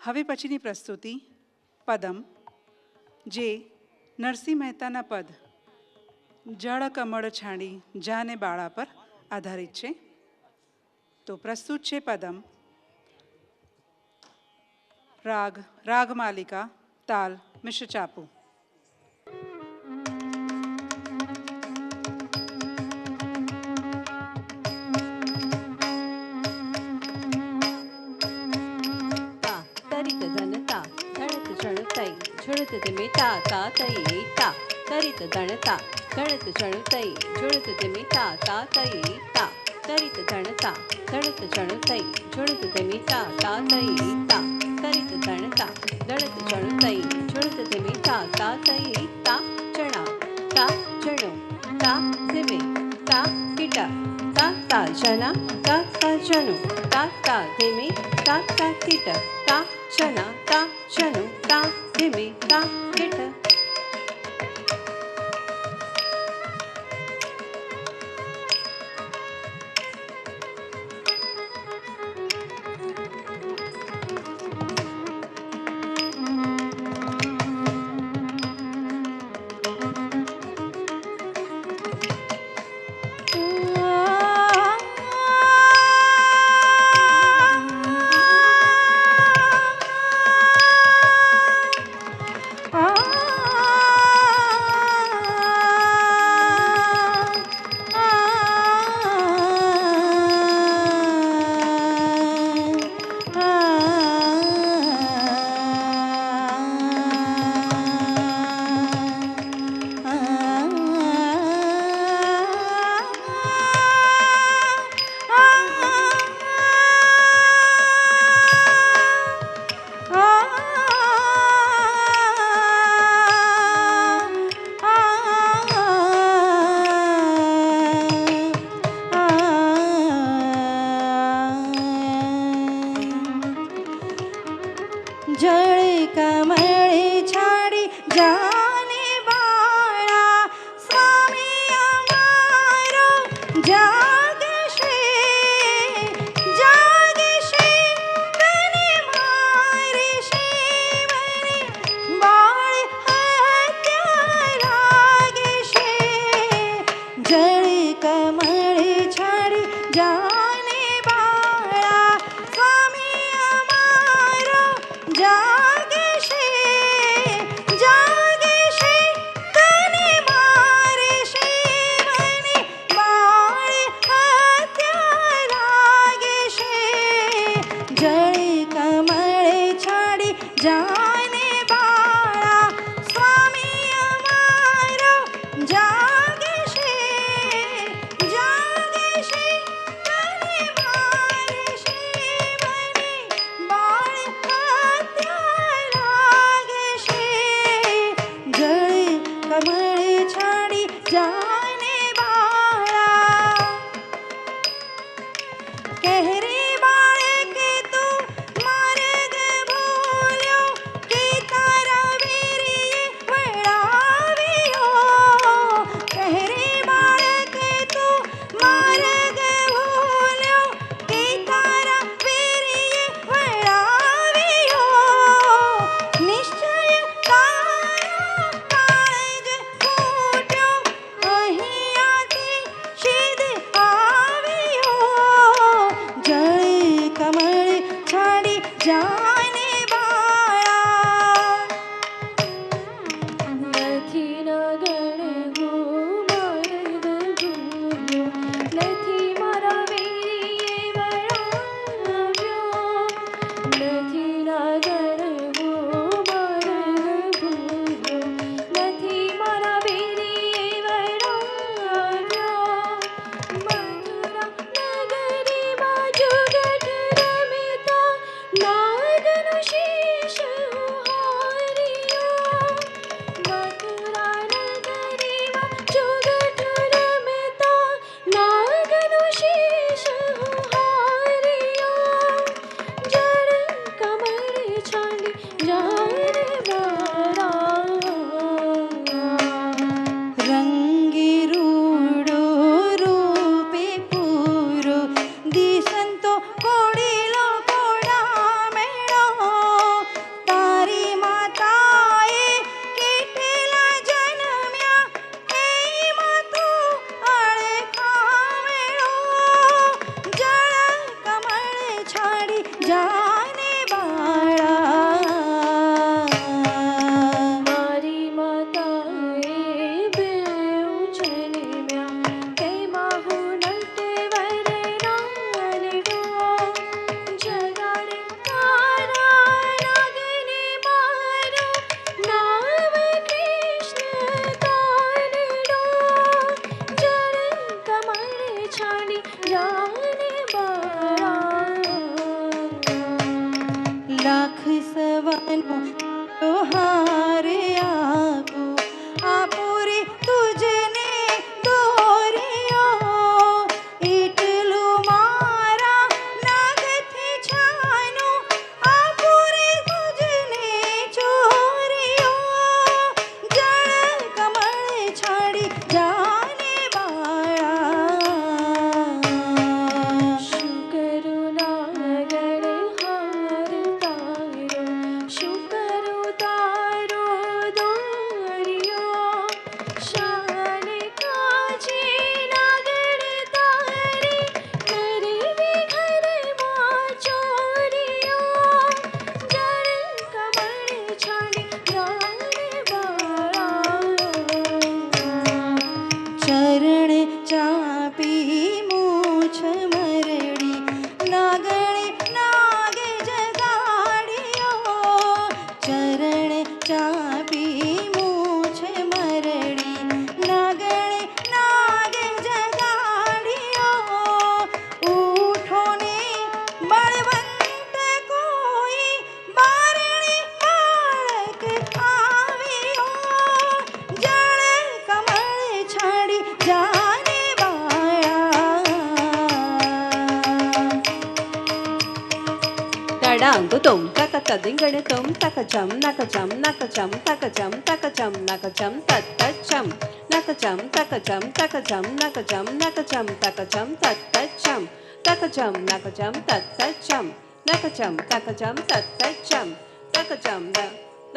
હવે પછીની પ્રસ્તુતિ પદમ, જે નરસિંહ મહેતાના પદ જળ કમળ છાણી જાને બાળા પર આધારિત છે. તો પ્રસ્તુત છે પદમ. રાગ રાગમાલિકા, તાલ મિશ્ર ચાપુ. झुड़त दिमे ता ता तई ता तरित धणता धणत झणुतई झुड़त दिमे ता ता तई ता तरित धणता धणत झणुतई झुड़त दिमे ता ता तई ता तरित धणता धणत झणुतई झुड़त दिमे ता ता तई ता चणा ता झणो ता दिमे ता किटा ता ता जना ता ता जनु ता ता दिमे ता ता किट ता जना ता जनु ता दिमे ता किट. સુખ સવાનો હાર આપું પૂરી તુજને દોર્યો એટલું મારા નાગથી છાનું પૂરી તુજને ચોર્યો જળ કમળ છાડી જાને બાળા શું કરું નાગણ હાર તારો, શું કરું તારો દોર્યો, શાને કાજે નાગણ તારી કરવી ઘરમાં ચોરીઓ, જળ કમળ છાડી જાને બાળા ચરણ ચાપી મૂછ મરડી નાગણે નાગ જગાડ્યો ચરણ ચાપી મૂછ મરડી નાગણે નાગ જગાડ્યો ઉઠો ને બળવંત કોઈ બારણે બાળક આવ્યો જળ કમળ છાડી જાને બાળા તડાંગુ તુમ તક તદિંગણ તુમ તક જમ નક જમ નક જમ તક જમ તક જમ નક જમ તત તત જમ નક જમ તક જમ તક જમ નક જમ નક જમ તક જમ તત તત જમ તક જમ નક જમ તત તત જમ નક જમ તક જમ તત તત જમ તક જમ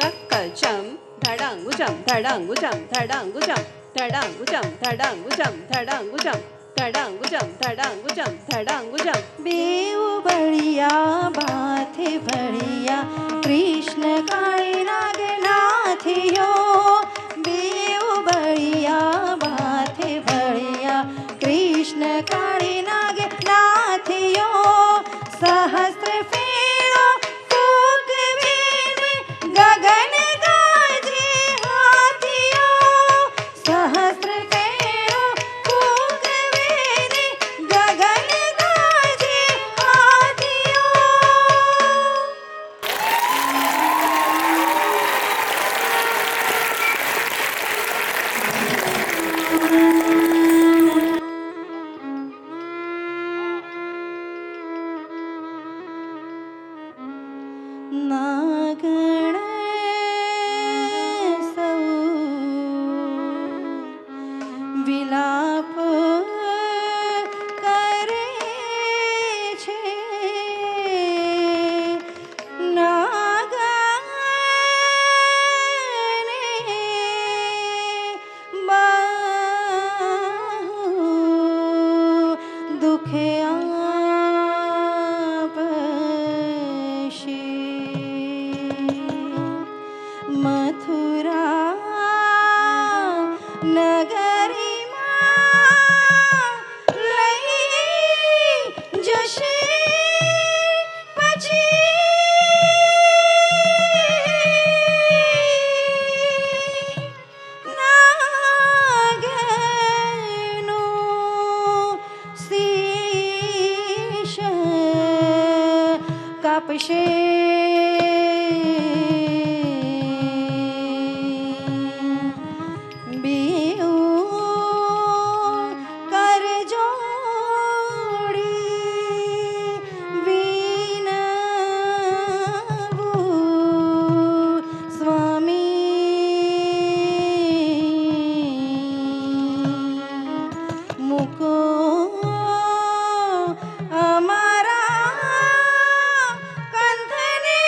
નક જમ ધડાંગુ જમ ધડાંગુ જમ ધડાંગુ જમ ધડાંગુ જમ ધડાંગુ જમ ધડાંગુ જમ ધડાંગુ જમ ધડાંગુ જમ ધડાંગુ જમ બેઉ બળિયા બાથે ભળિયા કૃષ્ણ કાળી નાગનાથિયો બેઉ બળિયા બાથે ભળિયા કૃષ્ણ કાળી નાગનાથિયો સહસ્ત્ર ફેરો ફૂક વેને ગગન ગાજે હાથિયો સહસ્ત્ર ફેરો ફૂક વેને ગગન ગાજે હાથિયો નાગણ સૌ વિલાપ કરે છે નાગને બહુ દુઃખ આપશે મથુરા નગરીમાં લઈ જશે પછી નાગનો શીશ કાપશે બેઉ કર જોડી વિનવું સ્વામી મૂકો અમારા કંથને